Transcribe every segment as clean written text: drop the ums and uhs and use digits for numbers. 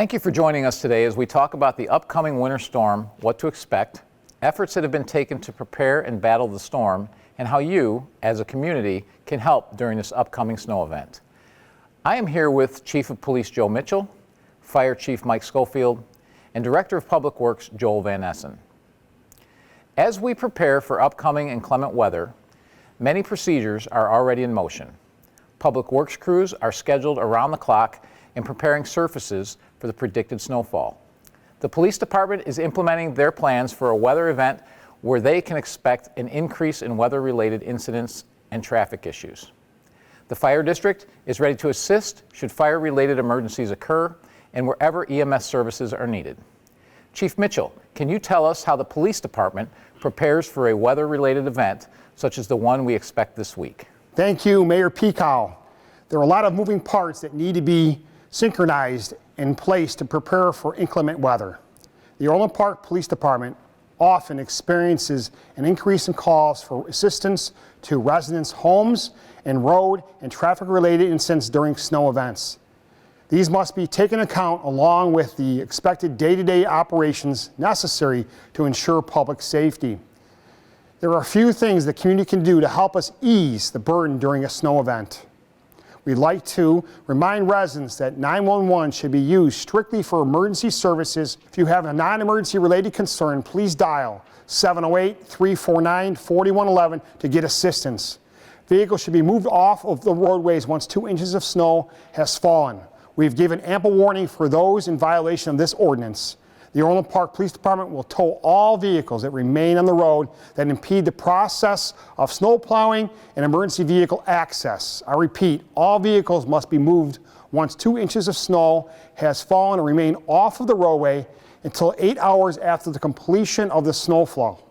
Thank you for joining us today as we talk about the upcoming winter storm, what to expect, efforts that have been taken to prepare and battle the storm, and how you, as a community, can help during this upcoming snow event. I am here with Chief of Police Joe Mitchell, Fire Chief Mike Schofield, and Director of Public Works Joel Van Essen. As we prepare for upcoming inclement weather, many procedures are already in motion. Public Works crews are scheduled around the clock in preparing surfaces for the predicted snowfall. The police department is implementing their plans for a weather event where they can expect an increase in weather-related incidents and traffic issues. The fire district is ready to assist should fire-related emergencies occur and wherever EMS services are needed. Chief Mitchell, can you tell us how the police department prepares for a weather-related event such as the one we expect this week? Thank you, Mayor Pekow. There are a lot of moving parts that need to be synchronized in place to prepare for inclement weather. The Orland Park Police Department often experiences an increase in calls for assistance to residents' homes and road and traffic-related incidents during snow events. These must be taken into account along with the expected day-to-day operations necessary to ensure public safety. There are a few things the community can do to help us ease the burden during a snow event. We'd like to remind residents that 911 should be used strictly for emergency services. If you have a non-emergency related concern, please dial 708-349-4111 to get assistance. Vehicles should be moved off of the roadways once 2 inches of snow has fallen. We've given ample warning for those in violation of this ordinance. The Orland Park Police Department will tow all vehicles that remain on the road that impede the process of snow plowing and emergency vehicle access. I repeat, all vehicles must be moved once 2 inches of snow has fallen and remain off of the roadway until 8 hours after the completion of the snowfall.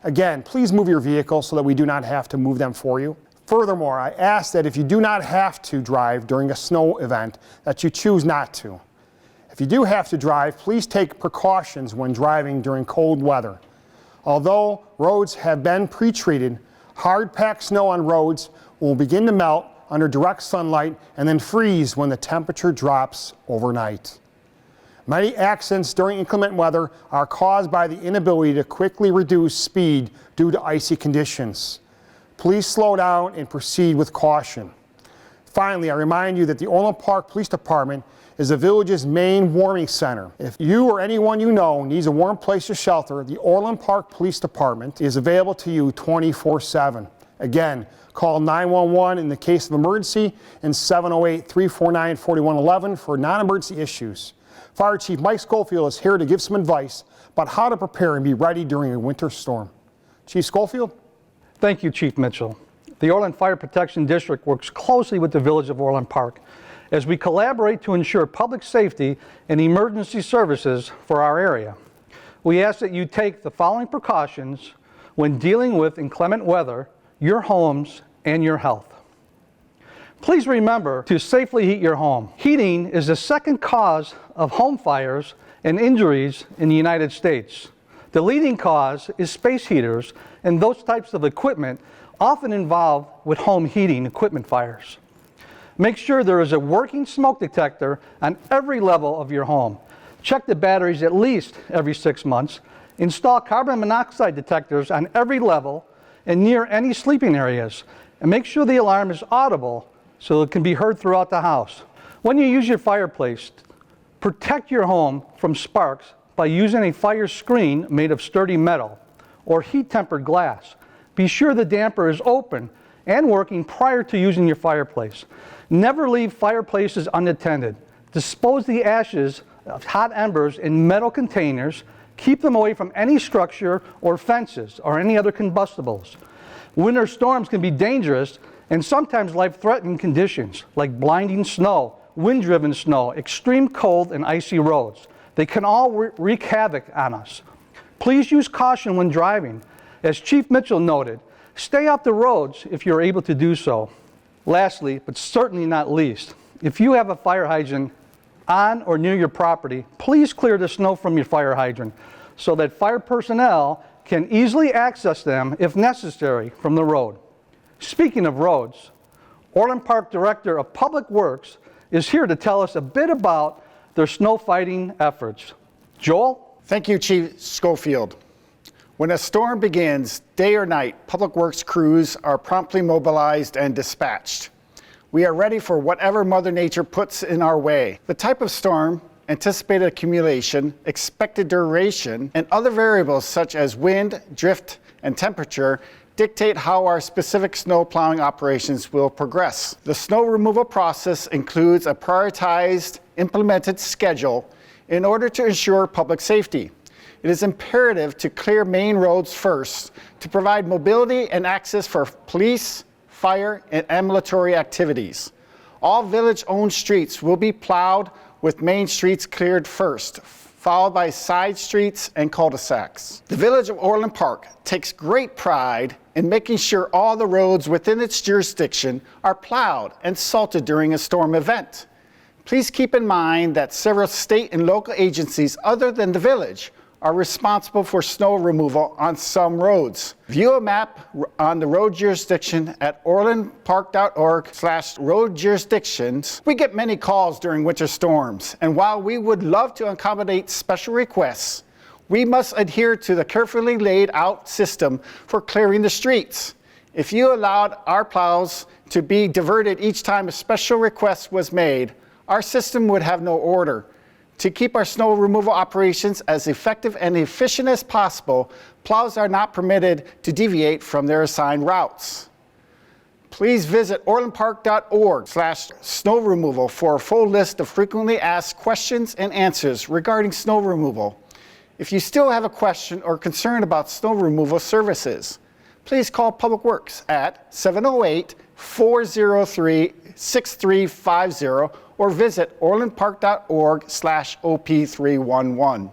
Again, please move your vehicle so that we do not have to move them for you. Furthermore, I ask that if you do not have to drive during a snow event, that you choose not to. If you do have to drive, please take precautions when driving during cold weather. Although roads have been pre-treated, hard-packed snow on roads will begin to melt under direct sunlight and then freeze when the temperature drops overnight. Many accidents during inclement weather are caused by the inability to quickly reduce speed due to icy conditions. Please slow down and proceed with caution. Finally, I remind you that the Orland Park Police Department is the village's main warming center. If you or anyone you know needs a warm place to shelter, the Orland Park Police Department is available to you 24/7. Again, call 911 in the case of emergency and 708-349-4111 for non-emergency issues. Fire Chief Mike Schofield is here to give some advice about how to prepare and be ready during a winter storm. Chief Schofield? Thank you, Chief Mitchell. The Orland Fire Protection District works closely with the Village of Orland Park as we collaborate to ensure public safety and emergency services for our area. We ask that you take the following precautions when dealing with inclement weather, your homes, and your health. Please remember to safely heat your home. Heating is the second cause of home fires and injuries in the United States. The leading cause is space heaters, and those types of equipment often involved with home heating equipment fires. Make sure there is a working smoke detector on every level of your home. Check the batteries at least every 6 months. Install carbon monoxide detectors on every level and near any sleeping areas. And make sure the alarm is audible so it can be heard throughout the house. When you use your fireplace, protect your home from sparks by using a fire screen made of sturdy metal or heat-tempered glass. Be sure the damper is open and working prior to using your fireplace. Never leave fireplaces unattended. Dispose the ashes of hot embers in metal containers. Keep them away from any structure or fences or any other combustibles. Winter storms can be dangerous and sometimes life-threatening conditions like blinding snow, wind-driven snow, extreme cold, and icy roads. They can all wreak havoc on us. Please use caution when driving. As Chief Mitchell noted, stay off the roads if you're able to do so. Lastly, but certainly not least, if you have a fire hydrant on or near your property, please clear the snow from your fire hydrant so that fire personnel can easily access them if necessary from the road. Speaking of roads, Orland Park Director of Public Works is here to tell us a bit about their snow fighting efforts. Joel? Thank you, Chief Schofield. When a storm begins, day or night, Public Works crews are promptly mobilized and dispatched. We are ready for whatever Mother Nature puts in our way. The type of storm, anticipated accumulation, expected duration, and other variables such as wind, drift, and temperature dictate how our specific snow plowing operations will progress. The snow removal process includes a prioritized, implemented schedule in order to ensure public safety. It is imperative to clear main roads first to provide mobility and access for police, fire, and ambulatory activities. All village-owned streets will be plowed with main streets cleared first, followed by side streets and cul-de-sacs. The Village of Orland Park takes great pride in making sure all the roads within its jurisdiction are plowed and salted during a storm event. Please keep in mind that several state and local agencies other than the village are responsible for snow removal on some roads. View a map on the road jurisdiction at orlandpark.org/road jurisdictions. We get many calls during winter storms, and while we would love to accommodate special requests, we must adhere to the carefully laid out system for clearing the streets. If you allowed our plows to be diverted each time a special request was made, our system would have no order. To keep our snow removal operations as effective and efficient as possible, plows are not permitted to deviate from their assigned routes. Please visit orlandpark.org/snow removal for a full list of frequently asked questions and answers regarding snow removal. If you still have a question or concern about snow removal services, please call Public Works at 708-403-6350 or visit orlandpark.org/OP311.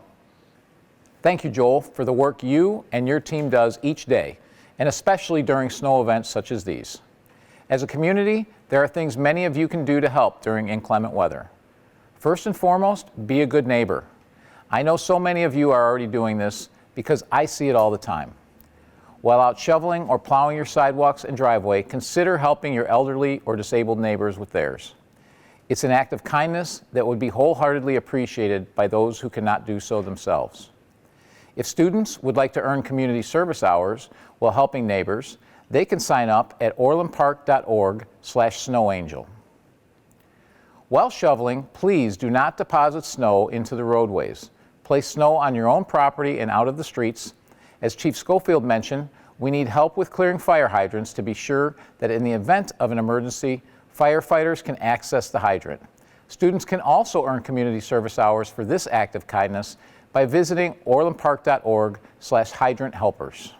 Thank you, Joel, for the work you and your team does each day, and especially during snow events such as these. As a community, there are things many of you can do to help during inclement weather. First and foremost, be a good neighbor. I know so many of you are already doing this because I see it all the time. While out shoveling or plowing your sidewalks and driveway, consider helping your elderly or disabled neighbors with theirs. It's an act of kindness that would be wholeheartedly appreciated by those who cannot do so themselves. If students would like to earn community service hours while helping neighbors, they can sign up at orlandpark.org/snowangel. While shoveling, please do not deposit snow into the roadways. Place snow on your own property and out of the streets. As Chief Schofield mentioned, we need help with clearing fire hydrants to be sure that in the event of an emergency, firefighters can access the hydrant. Students can also earn community service hours for this act of kindness by visiting orlandpark.org/hydrant helpers.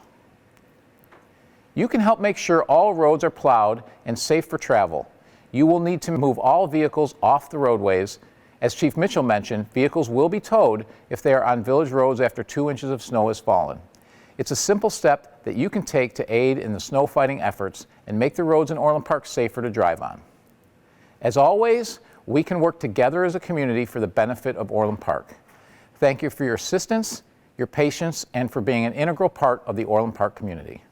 You can help make sure all roads are plowed and safe for travel. You will need to move all vehicles off the roadways. As Chief Mitchell mentioned, vehicles will be towed if they are on village roads after 2 inches of snow has fallen. It's a simple step that you can take to aid in the snow fighting efforts and make the roads in Orland Park safer to drive on. As always, we can work together as a community for the benefit of Orland Park. Thank you for your assistance, your patience, and for being an integral part of the Orland Park community.